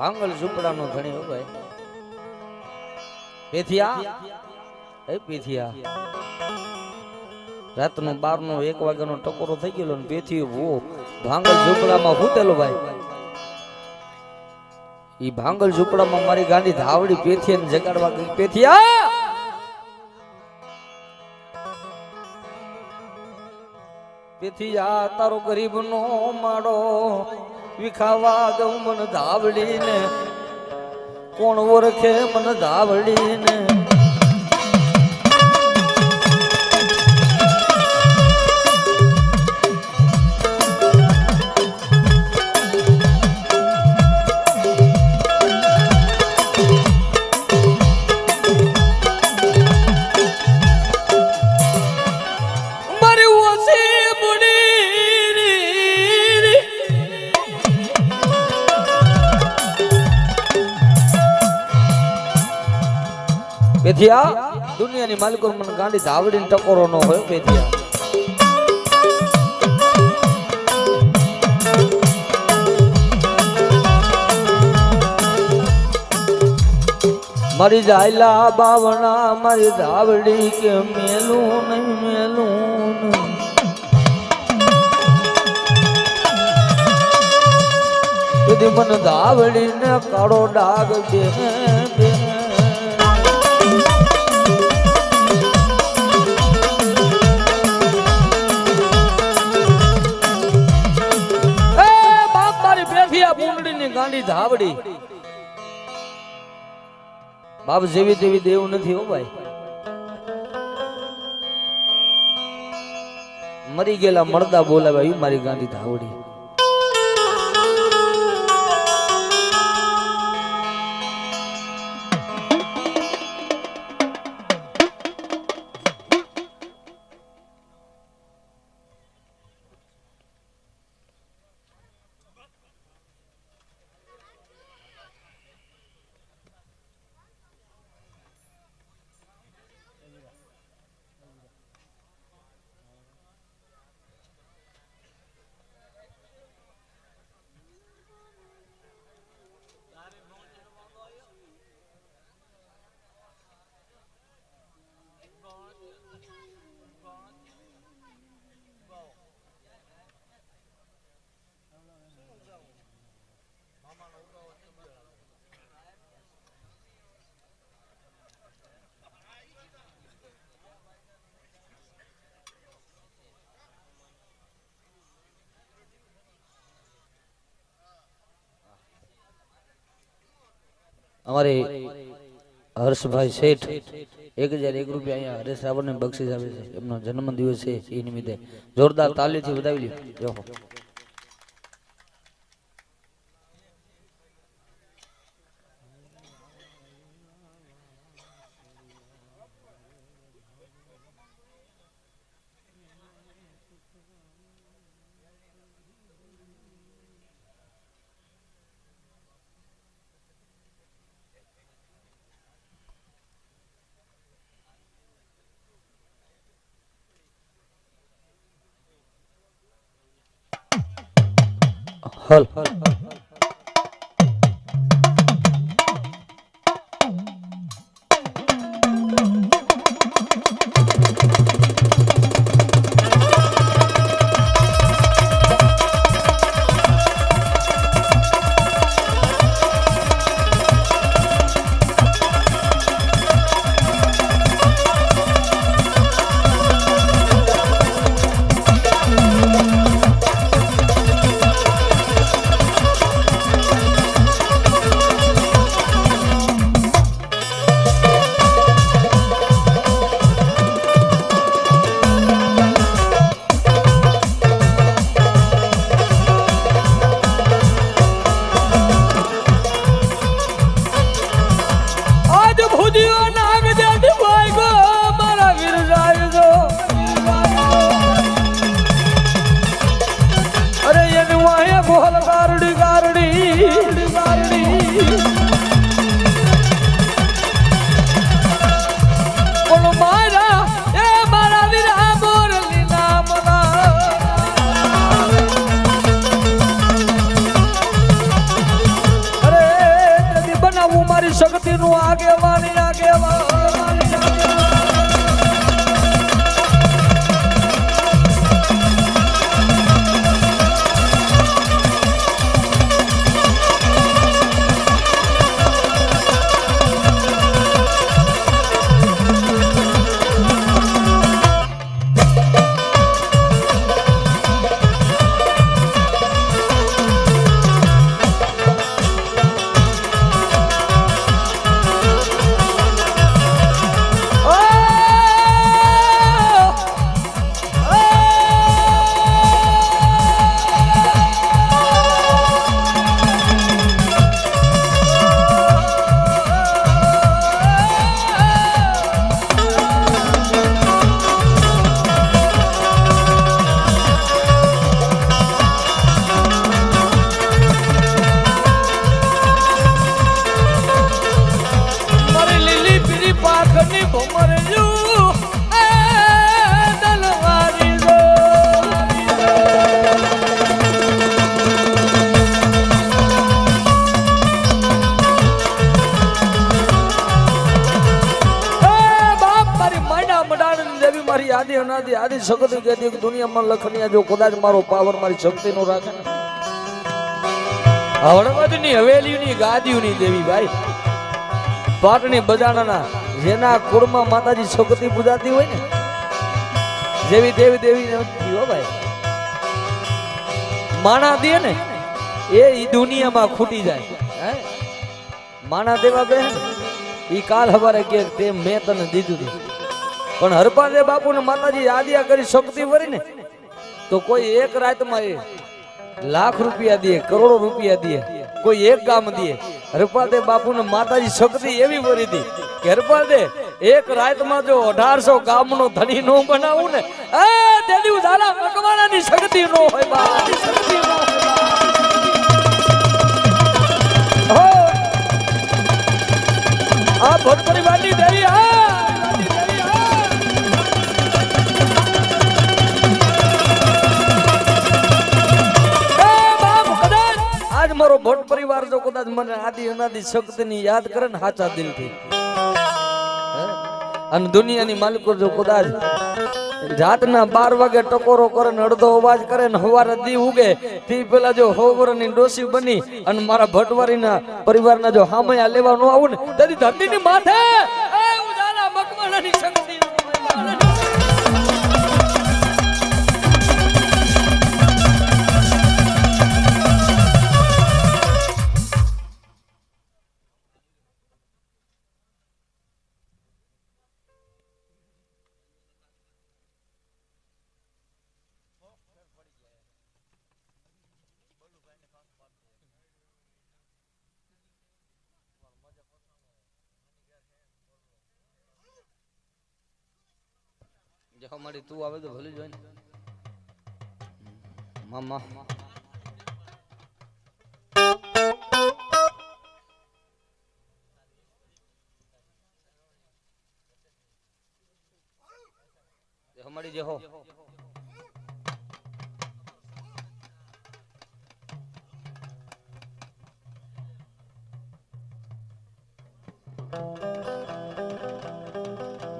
ભાંગલ ઝૂંપડાનો ધણી હો ભાઈ. પેથિયા એ પેથિયા રાતનો 12 1 વાગ્યાનો ટકોરો થઈ ગયો ને પેથિયો ભાંગલ ઝૂંપડામાં ફૂટેલો ભાઈ. ઈ ભાંગલ ઝૂંપડામાં મારી ગાંડી ધાવડી પેથિયાને જગાડવા ગઈ. પેથિયા પેથિયા તારો ગરીબનો માડો વિખાવા દઉં મન ધાવડીને, કોણ ઓળખે મન ધાવડીને. પેથિયા દુનિયાની માલિકો મને ગાંડી ધાવડીને ટકોરો ન હોય. પેથિયા મારી જાયલા બાવણા મારી ધાવડી કે મેલું નહીં મેલું નહીં. કદી મને ધાવડીને કાળો ડાગ દે દે. ગાંડી ધાવડી બાપ જેવી તેવી દેવ નથી હો ભાઈ. મરી ગયેલા મળદા બોલાવ્યા મારી ગાંડી ધાવડી. અમારે હર્ષભાઈ શેઠ 1001 રૂપિયા અહીંયા હરેશ રાવળને બક્ષિસ આપે છે. એમનો જન્મદિવસ છે એ નિમિત્તે જોરદાર તાલીથી વધાવી લ્યો. હલ આદિ શક્તિ કહેતી દુનિયામાં લખનિયા જો કદાચ મારો પાવર મારી શક્તિ નો રાખે ને હળવદની હવેલીની ગાદીઓની દેવી ભાઈ પાટણી બજાણાના જેના કુળમાં માતાજી શક્તિ પૂજાતી હોય ને જેવી દેવી દેવી નથી હો ભાઈ માણા દે ને એ દુનિયામાં ખૂટી જાય હે માણા દેવા બે ઈ કાલ હવારે કે તે મેં તને દીધું હતું પણ હરપાદે બાપુ ને માતાજી આદિયા કરી શક્તિ વરી ને તો કોઈ એક રાતમાં એ લાખ રૂપિયા દે કરોડો રૂપિયા દે કોઈ એક ગામ દે હરપાદે બાપુ ને માતાજી શક્તિ એવી વરી હતી કે હરપાદે એક રાતમાં જો 1800 ગામનો ધણી નો બનાવું ને એ દેદી ઉજાલા મકવાણાની શક્તિ નો હોય બા શક્તિ નો હોય આ ભટ પરિવારની દેવી આજ મારો ભટ પરિવાર જો કદાચ મને આદિ અનાદિ શક્તિ ની યાદ કરે ને સાચા દિલથી અને દુનિયાની માલિકો જો કદાચ રાતના 12 વાગે ટકોરો કરે ને અડધો અવાજ કરે ને સવારે દી ઉગે તે પેલા જો હોવરની ડોસી બની અને મારા ભટવારીના પરિવારના જો હામયા લેવા ન આવું ને તેથી ધરતીની માથે એ ઉજાલા મકવાણાની શક્તિ જો મારી તું આવે તો ભલી જોઈ ને મામા હમારી જે હો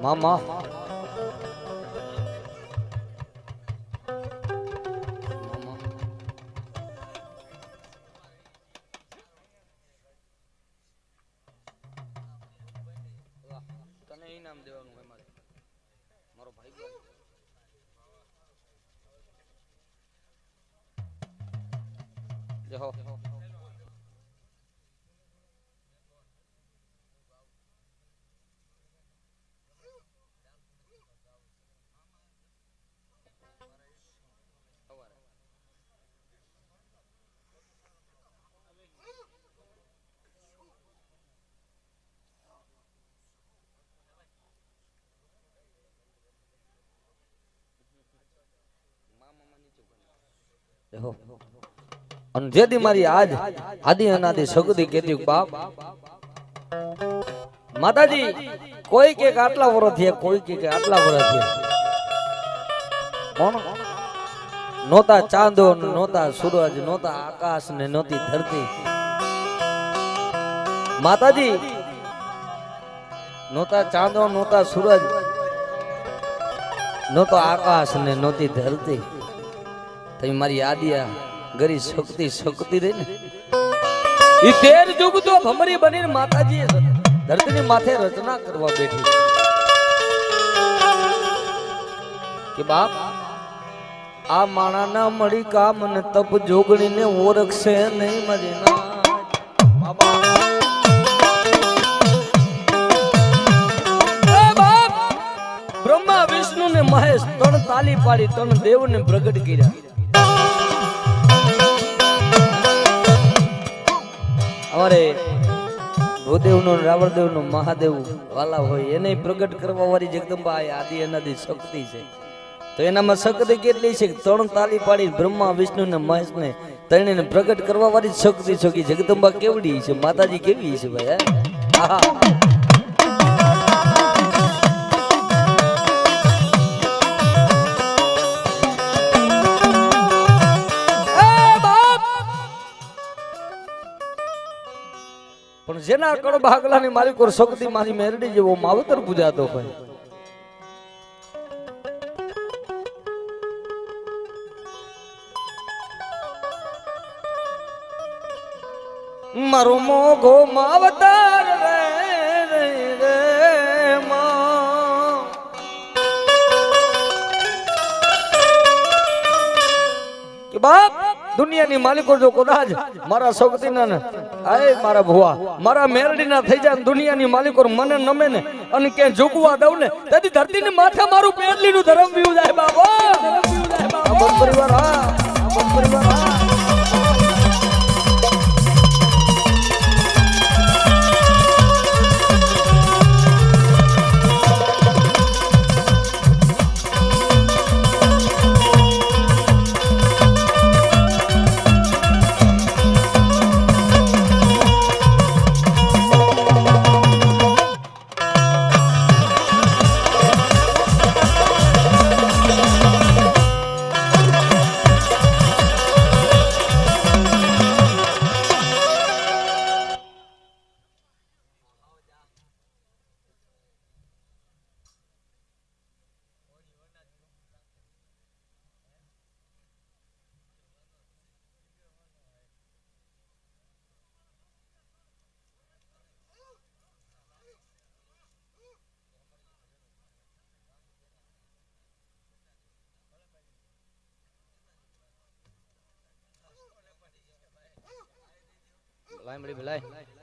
મામા ઇનામ દેવાનું હોય મારો ભાઈ જો અને જેથી મારી આજ આદિ અનાદિ શક્તિ કેતી બાપ માતાજી કોઈ કે આટલા વર્ષ થયા કોઈ કે આટલા વર્ષ થયા કોણ નોતા ચાંદો નોતા સૂરજ નોતા આકાશ ને નોતી ધરતી માતાજી નોતા ચાંદો નોતા સૂરજ નોતો આકાશ ને નોતી ધરતી તમે મારી આદિયા ગરી શક્તિ શક્તિ રહી ને ઈ 13 યુગ તો ભમરી બનીને માતાજી ધરતીની માથે રચના કરવા બેઠી કે બાપ આ માણાના મળી કામ ને તપ જોગણીને ઓળખશે નહીં મારી ના બાબા બ્રહ્મા વિષ્ણુ ને મહેશ ત્રણ તાલી પાડી ત્રણ દેવ ને પ્રગટ કર્યા અમારે ભૂદેવ નો રાવણદેવ નો મહાદેવ વાલા હોય એને પ્રગટ કરવા વાળી જગદંબા આદિ અનાદિ શક્તિ છે તો એનામાં શક્તિ કેટલી છે ત્રણ તાલી પાડી બ્રહ્મા વિષ્ણુ ને મહેશ ને ત્રણેયને પ્રગટ કરવા વાળી શક્તિ છે જગદંબા કેવડી છે માતાજી કેવી છે ભાઈ હા પણ જેના કળ ભાગલાની માલિક ઓર શક્તિ મારી મેરડી જેવો માવતર પૂજાતો હોય મારો મોઘો માવતર રે રે રે કે બાપ દુનિયાની માલિકો જો કદાચ મારા સૌગતીના ને આય મારા ભુવા મારા મેરડીના થઈ જાય દુનિયાની માલિકો મને નમે ને અને ક્યાંય ઝૂકવા દઉં ને તેથી ધરતીની માથે મારું પેટલીનું ધરમ પીવું જાય બાબો ધરમ પીવું જાય બાબો પરિવાર હા પરિવાર હા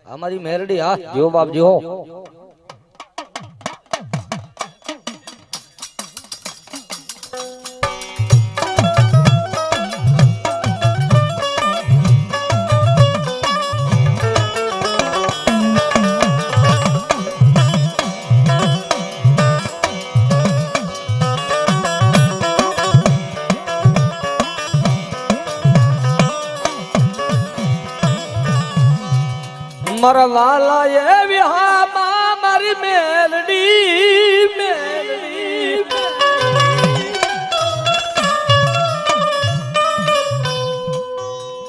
हमारी मेरडी हा जो बाप जी हो मरवाला ये विहा मारी मेलडी मेलडी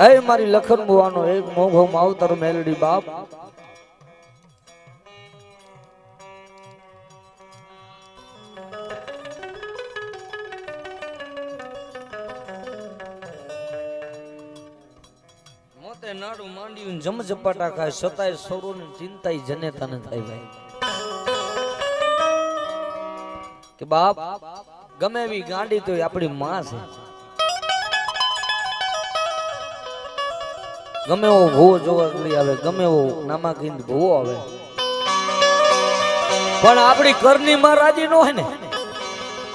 ऐ मारी लखन बुआनो एक मोघो मावतर मेलडी बाप नाडू मांडी जम झपाटा खाए सताए सोरो ने चिंता ही जनेता न थाई भाई के बाप गमे भी गांडी तो अपनी मां से गमे वो भो जोगली आवे गमे वो नामाकिंद भो आवे पण आपणी करनी मां राजी नो है ने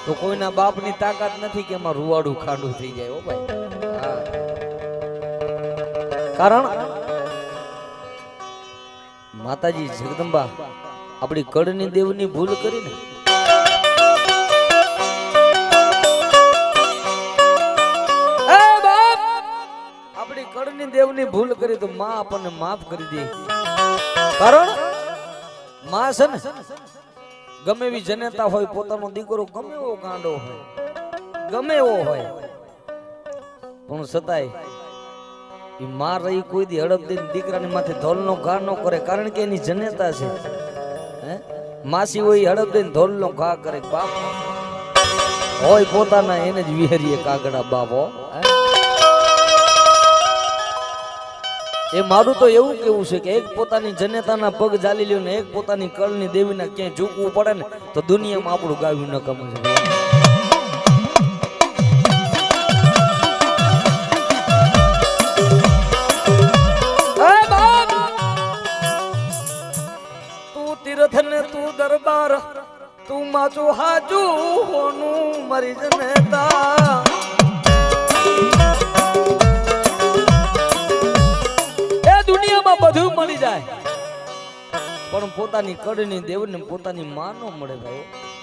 तो कोईना बाप नी ताकत नहीं के मां रुवाडू खाडू थई जाए ओ भाई कारण माताजी जगदंबा अपनी कड़नी देवनी भूल करी ने अपनी कड़नी देवनी भूल करी तो मां अपन माफ करी दे कारण मां से ने गमे भी जनेता होय पोतानो दीकरो गमे वो गांडो होय गमे वो होय पण सताय मार रही कोई दी हड़प दिन दीकरा ने माथे धोल नो घा नो करे कारण के एनी जनेता छे मासी वही हड़प दिन धोल नो घा करे बाप होय पोताना एने ज विहरीए कागड़ा बाबो ए मारू तो एवं केवुं छे के एक पोतानी जनेताना पग जाली ल्यो ने एक पोतानी कळनी देवीना क्यां झूकવું પડે ને તો દુનિયામાં આપણું ગાવ્યું ન કમ છે तू दरबार तू माचो हाजू होनू मरी जनेता ए दुनिया में बधु मળી જાય પણ પોતાની કડની દેવને પોતાની માં નો મળે ભાઈ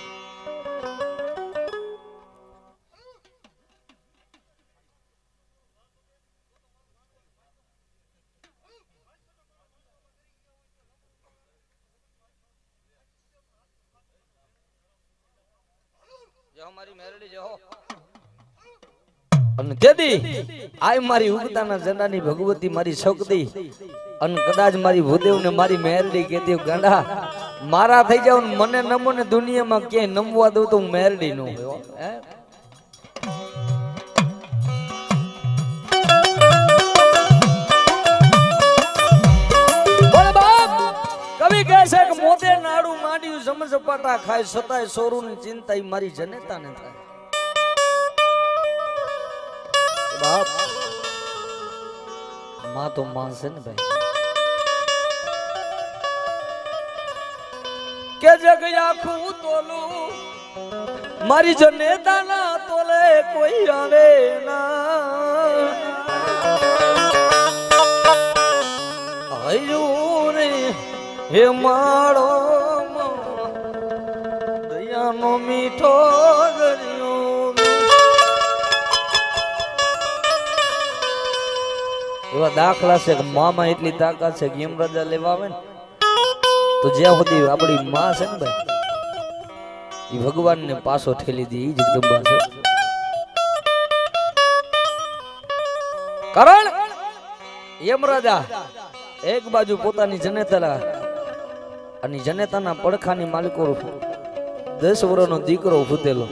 हमारी मेरडी जो અને તેથી આય મારી ઉગતાના જંડાની ભગવતી મારી શક્તિ અને કદાચ મારી ભૂદેવને મારી મેરડી કહેતી ગાંડા મારા થઈ જાવ મને નમો ને દુનિયામાં ક્યાંય નમવા દઉં તો હું મેરડી નો હોય હે ઝપાટા ખાય છતાંય સોરુની ચિંતા ઈ મારી જનેતાને થાય. બાપ માં તો માં છે ને ભાઈ. કે જગ આખું તોલું મારી જનેતાના તોલે કોઈ આવે ના. હયું રે હે માળો દયાનો મીઠો ગર્યો. એવા દાખલા છે કે મામાં એટલી તાકાત છે કે યમરાજા લેવા આવે ને તો જ્યાં સુધી આપણી માં છે ને ભાઈ એ ભગવાનને પાછો ઠેલી દે. એ જગદંબા છે. કારણ યમરાજા એક બાજુ પોતાની જનેતા અને જનેતાના પડખાની માલિકો 10 વર્ષનો દીકરો ફૂટેલો.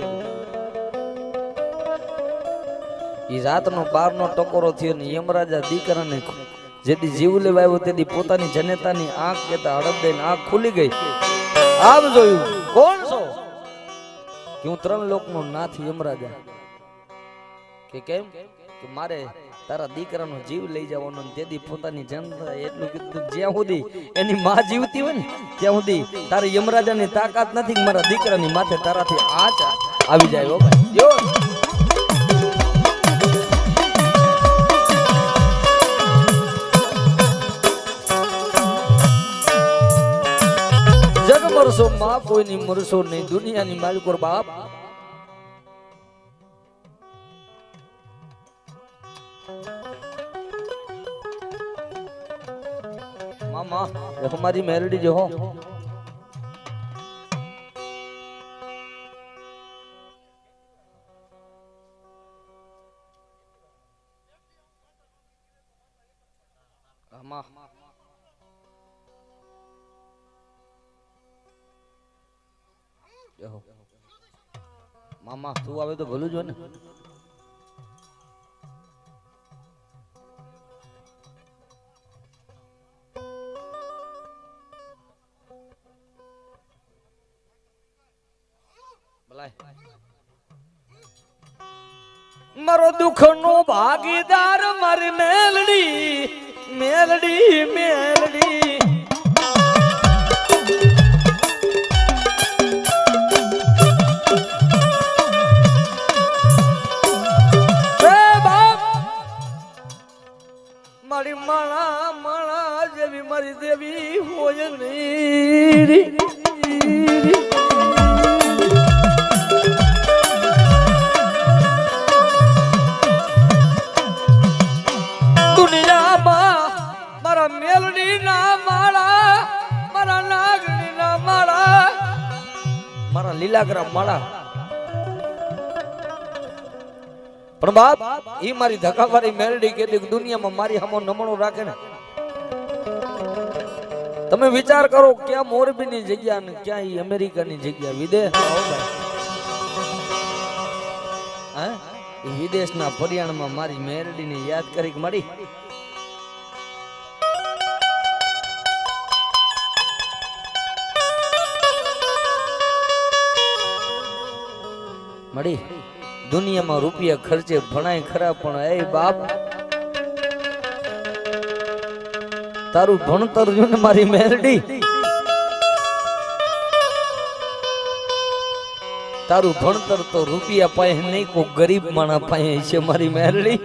એ રાતનો 12નો ટકોરો થયો ને યમરાજા દીકરાને જેથી જીવ લેવા આવ્યો તેથી પોતાની જનેતાની આંખ કેતા હડપ દઈને આંખ ખુલી ગઈ. આમ જોયું કોણ છો કે હું 3 લોકનો નાથ યમરાજા. કે કેમ કે મારે તારા દીકરાનો જીવ લઈ જવાનો. તેથી પોતાની જનતા એટલું કીધું જ્યાં સુધી એની માં જીવતી હોય ને ત્યાં સુધી તારે યમરાજાની તાકાત નથી કે મારા દીકરાની માથે તારાથી આંચ આવી જાય. હો ભાઈ જો જગ મરશો માં કોઈની મરશો નહીં દુનિયાની માલિકો બાપ. मामा ये हमारी मेलोडी जो हो मामा मामा तू आवे तो भलू जो ने मारो दुख नो भागीदार मारी मेलडी मेलडी मेलडी. मारी माणा माणा जेवी मारी देवी होय नी. मारा मेलडी ना माड़ा मारा नागनी ना माड़ा मारा लीलाग्राम माड़ा. पण बाप ई मारी धक्कावारी मेलडी के दुनिया में मारी हमो नमणो राखे ने. તમે વિચાર કરો ક્યાં મોરબીની જગ્યા ને ક્યાં ઈ અમેરિકાની જગ્યા વિદેશ હા ઈ વિદેશના પર્યાણમાં મારી મેલડીને યાદ કરી મળી. મળી દુનિયામાં રૂપિયા ખર્ચે ભણાય ખરા પણ એ બાપ તારું ભણતર જો ને મારી મેલડી તારું ભણતર તો રૂપિયા પાય નહીં કો ગરીબ માણા પાય છે મારી મેલડી.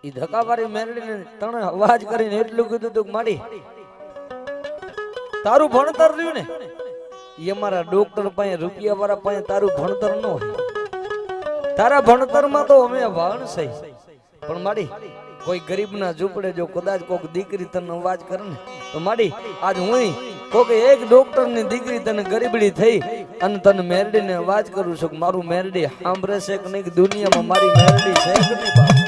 ઈ ધક્કાવાળી મેલડીને તણે અવાજ કરીને એટલું કીધું તું માડી તારું ભણતર રહ્યું ને એ અમારા ડોક્ટર પાસે રૂપિયા વાળા પાસે તારું ભણતર ન હોય. તારા ભણતરમાં તો અમે વાણ છે પણ માડી કોઈ ગરીબના ઝૂંપડે જો કદાચ કોઈક દીકરી તને અવાજ કરે ને તો માડી આજ હું કોઈક એક ડોક્ટરની દીકરી તને ગરીબડી થઈ અને તને મેરડીને અવાજ કરું છું કે મારું મેરડી સાંભળે છે કે નહીં દુનિયામાં મારી મેરડી છે કે નહીં બાપ.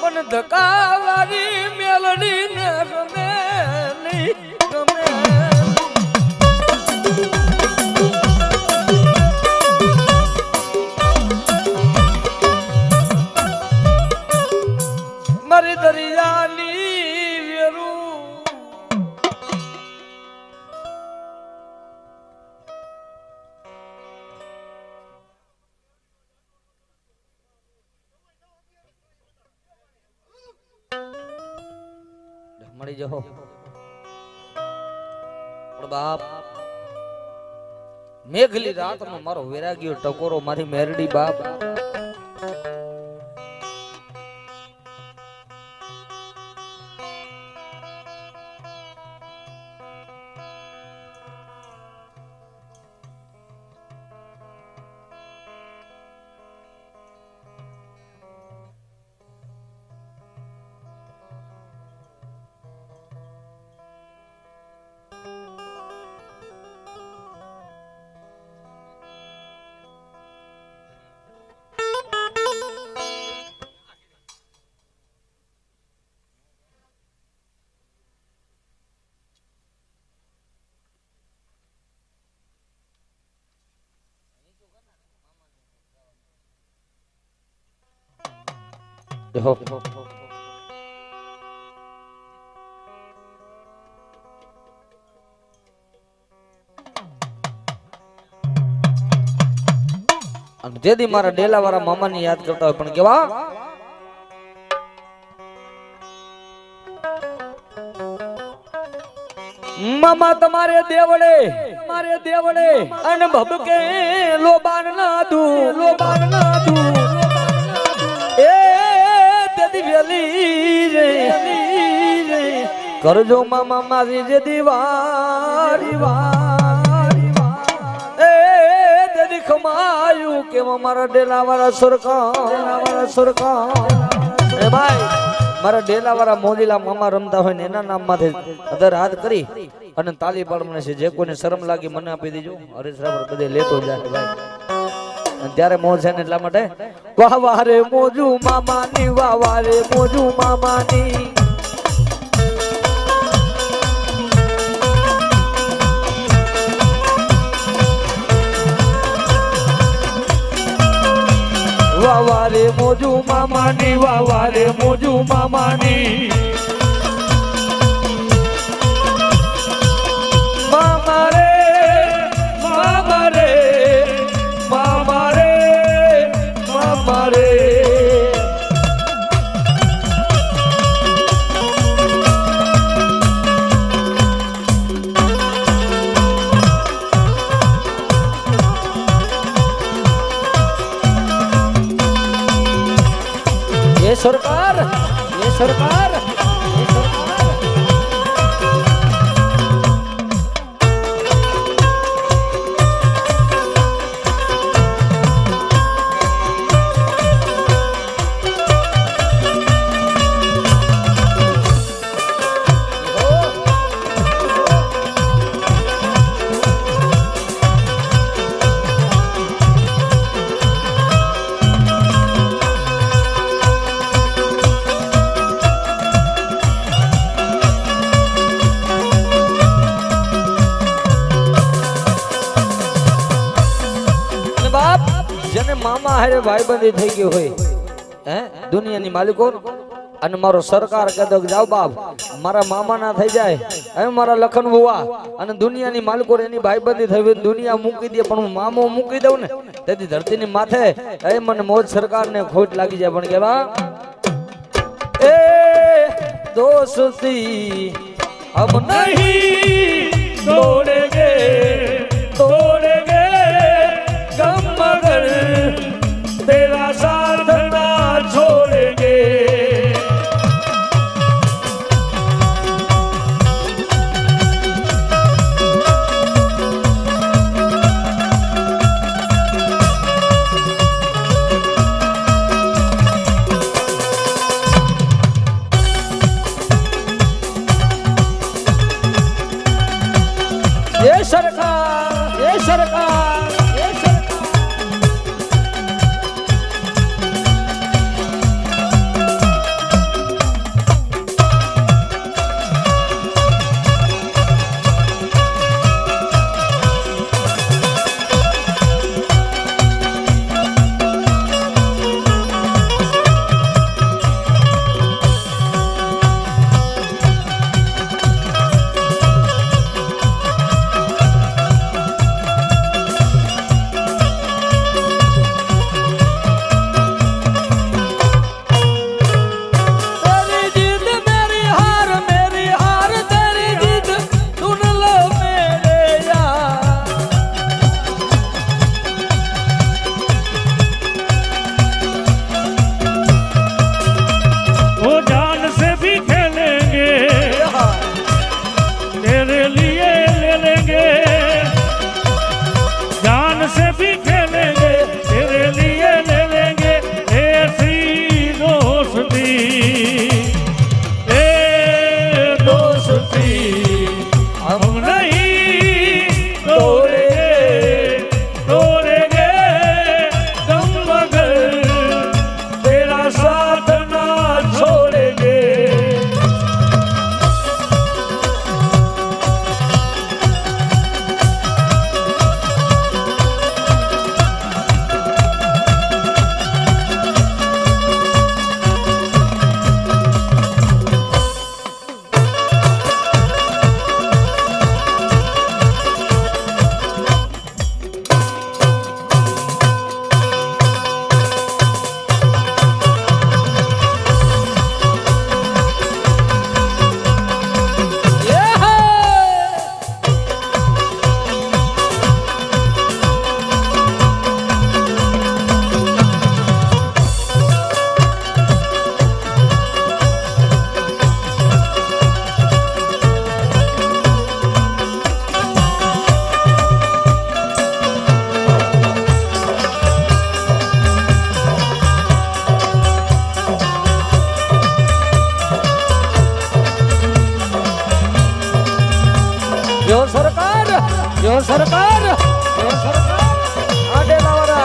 પણ ધકાવારી મેલડી ને ગમે નહીં ગમે મારી દરિયાની વેરું મળી જહો પણ બાપ મેઘલી રાતનો મારો વૈરાગ્યો ટકોરો મારી મેરડી બાપ હો અને જેદી મારા ડેલા વાળા મામાને યાદ કરતા હોય પણ કેવા મામા તમારે દેવડે અને ભબકે લોબાન ના દુ એ તેદી વેલી રે કરજો મામા મારી જે દીવારી એ તેદી ખમાયું કે મારા ડેલા વાળા સરકા એ ભાઈ મારા ડેલા વાળા મોજીલા મામા રમતા હોય ને એના નામ માંથી અધર હાથ કરી અને તાલી પાડવાને છે જે કોઈને શરમ લાગી મને આપી દેજો હરેશ રાવર બધે લેતો જાય ભાઈ ત્યારે મોજ છે ને એટલા માટે વાહ વાહ રે મોજુ મામાની વાહ વાહ રે મોજુ મામાની વાહ વાહ રે મોજુ મામાની વાહ વાહ રે મોજુ મામાની મામા રે सरकार મામા હારે ભાઈબંધી થઈ ગયો હોય હે દુનિયાની માલિકો અને મારો સરકાર કહેતો જાવ બાપ મારા મામા ના થઈ જાય હવે મારા લખન બુવા અને દુનિયાની માલિકો એની ભાઈબંધી થઈ હોય દુનિયા મૂકી દે પણ હું મામો મૂકી દઉં ને તેથી ધરતીની માથે એ મને મોજ સરકાર ને ખોટ લાગી જાય પણ કેવા એ દોસ્તી હમ નહીં તોડેગે गम मगर तेरा साथ ना छोड़ेंगे ये सरकार ए दोस्ती हम नहीं तोड़ेंगे दम मगर तेरा साथ ना छोड़ेंगे। जो सरकार आडे लावरा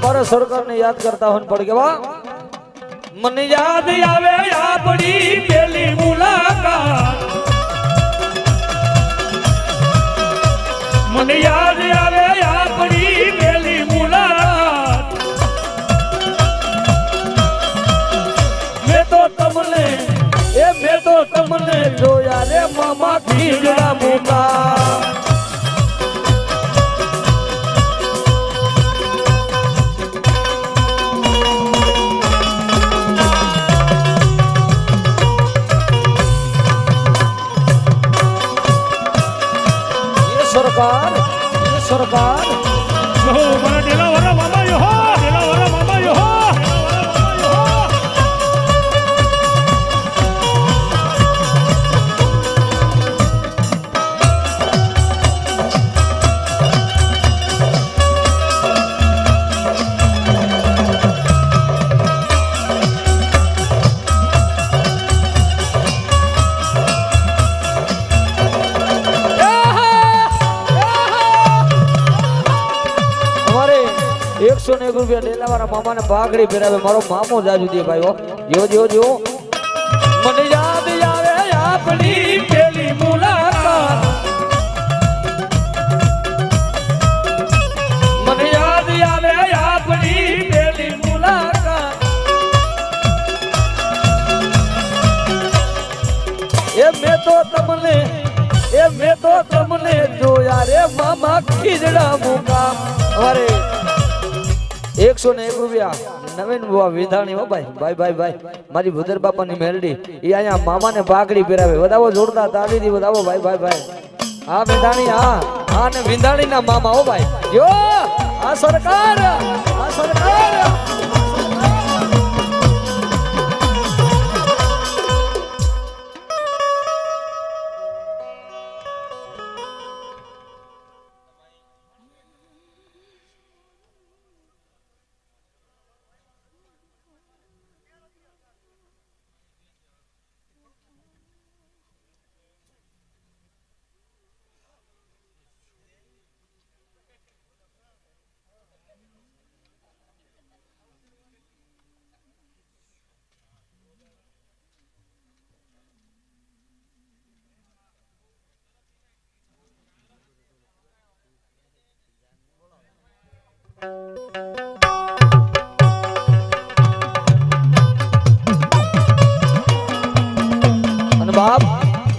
भारत सरकार ने याद करता हूं पड़ गया मन याद आवे आपड़ी पहली मुलाकात। मन याद आवे आपड़ी पहली मुलाकात। मैं तो तमने जोया रे मामा खीजड़ा मुका। सरकार mana dela wara mama yo ho dela wara mama yo ho ₹101 ડેલા વાળા મામાને ભાગડી પહેરાવે મારો મામો જાજુ દે ભાઈ જો મને યાદ આવે આપણી પહેલી મુલાકાત। મને યાદ આવે આપણી પહેલી મુલાકાત। મેં તો તમને જોયા રે મામા ખીજડા મુકા અરે ₹101 નવીન બુઆ વિધાણી હો ભાઈ મારી ભુદર બાપાની મેલડી એ અહીંયા મામાને ભાગડી પહેરાવે વધાવો જોરદાર તાળીથી વધાવો ભાઈ આ વિધાણી આ ને વિધાણીના મામા હો ભાઈ જો આ સરકાર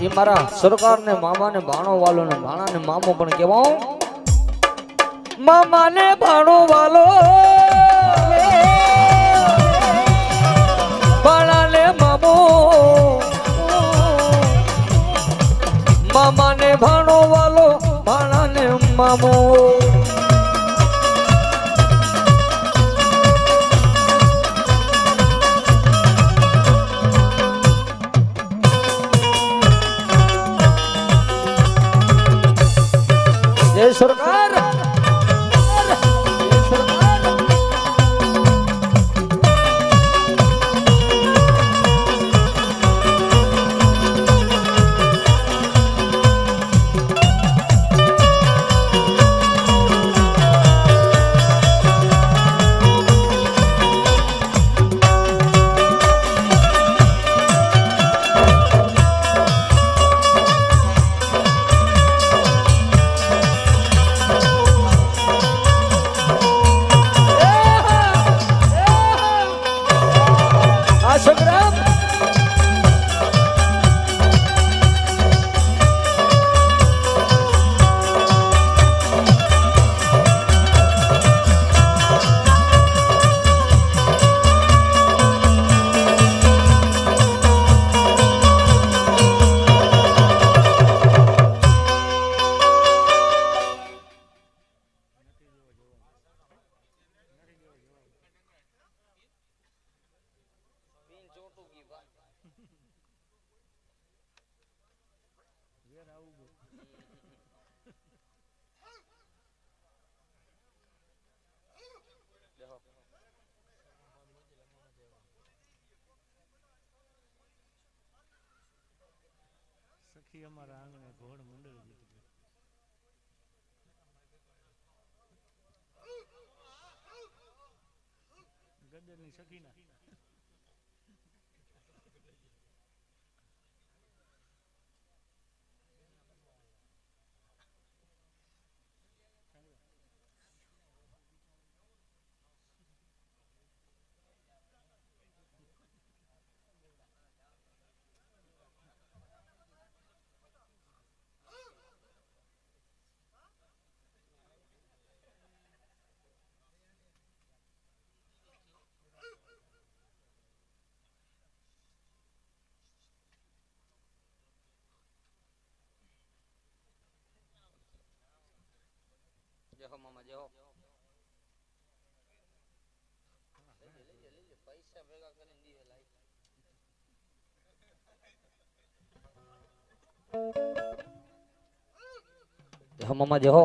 એ મારા સરકાર ને મામા ને ભાણો વાલો ને ભાણા ને મામો પણ કહેવાઉં મામા ને ભાણો વાલો ભાણા ને મામો મામા ને ભાણો વાલો ભાણા ને મામો જય સરકાર સખી અમારા આંગણે ઘોડ મંડળ જીતી ગદરની સખીના જય હો મામા જય હો પૈસા ભેગા કરીને દીવે લાઈ જય હો મામા જય હો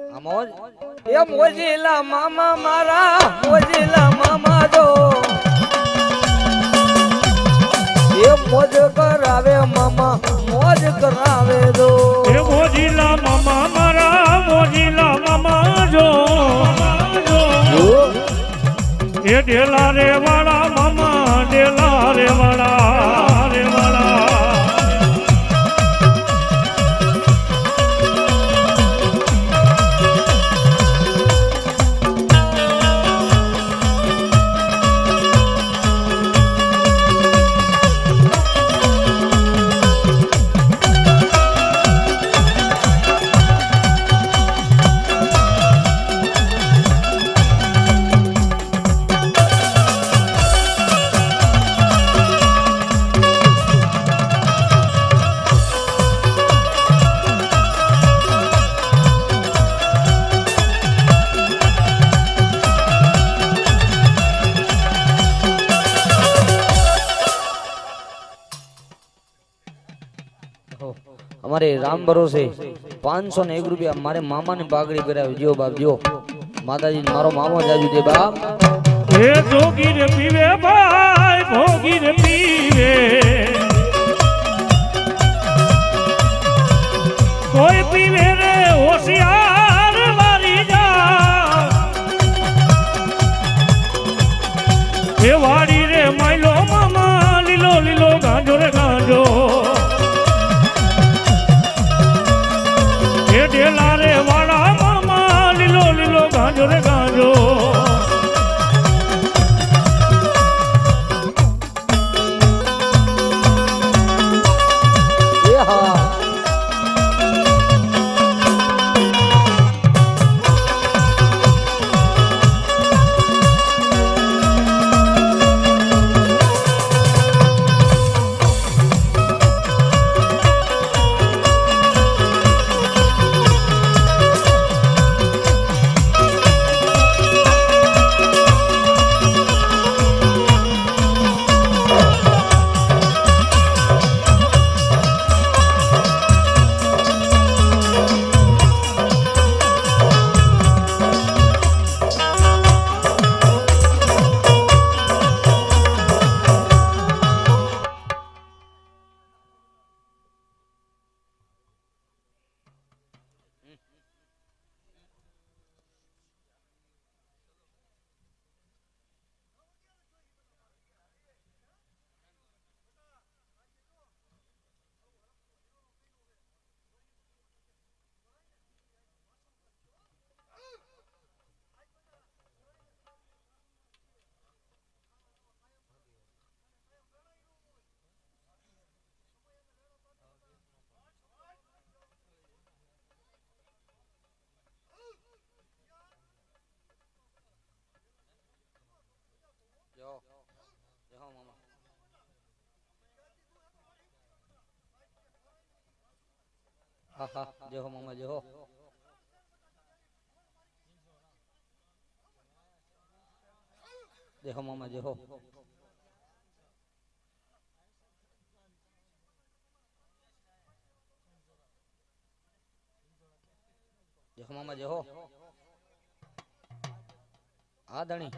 આ મોજ એ મોજીલા મામા મારા મોજીલા મામા જો એ મોજ કરાવે મામા મોજ કરાવે દો એ મોજીલા મામા મારા મોજીલા મામા જો એ ડેલા રે વાળા મામા ડેલા રે વાળા રે વાળા અમારે રામ ભરોસે 501 રૂપિયા મારે મામાની પાઘડી પહેરાવી જો બાપ જો માતાજી મારો મામો જાજુ દે બાપ એ જોગી રે પીવે ભાઈ ભોગી રે પીવે કોઈ પીવે રે હોશિયાર મારી જા એ વાડી રે માયલો મામા લીલો લીલો ગાંજો રે ગાંજો એ ડેલા રે વાળા મામા લીલો લીલો ગાંજો રે ગાંજો હા હા જય હો મામા જય હો જય હો મામા જય હો જય હો મામા જય હો હા ધણી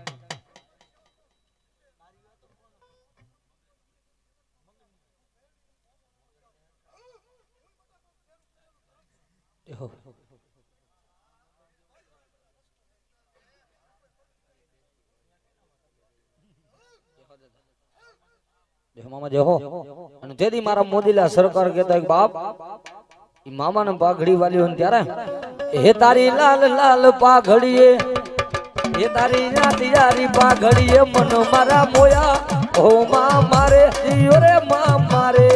જય હો જય મામા જય હો અને તેથી મારા મોદીલા સરકાર કહેતા કે બાપ ઈ મામાને પાઘડી વાલી હોય ને ત્યારે હે તારી લાલ લાલ પાઘડીએ હે તારી નાતી યારી પાઘડીએ મન મારા મોયા ઓ માં મારે દિયો રે માં મારે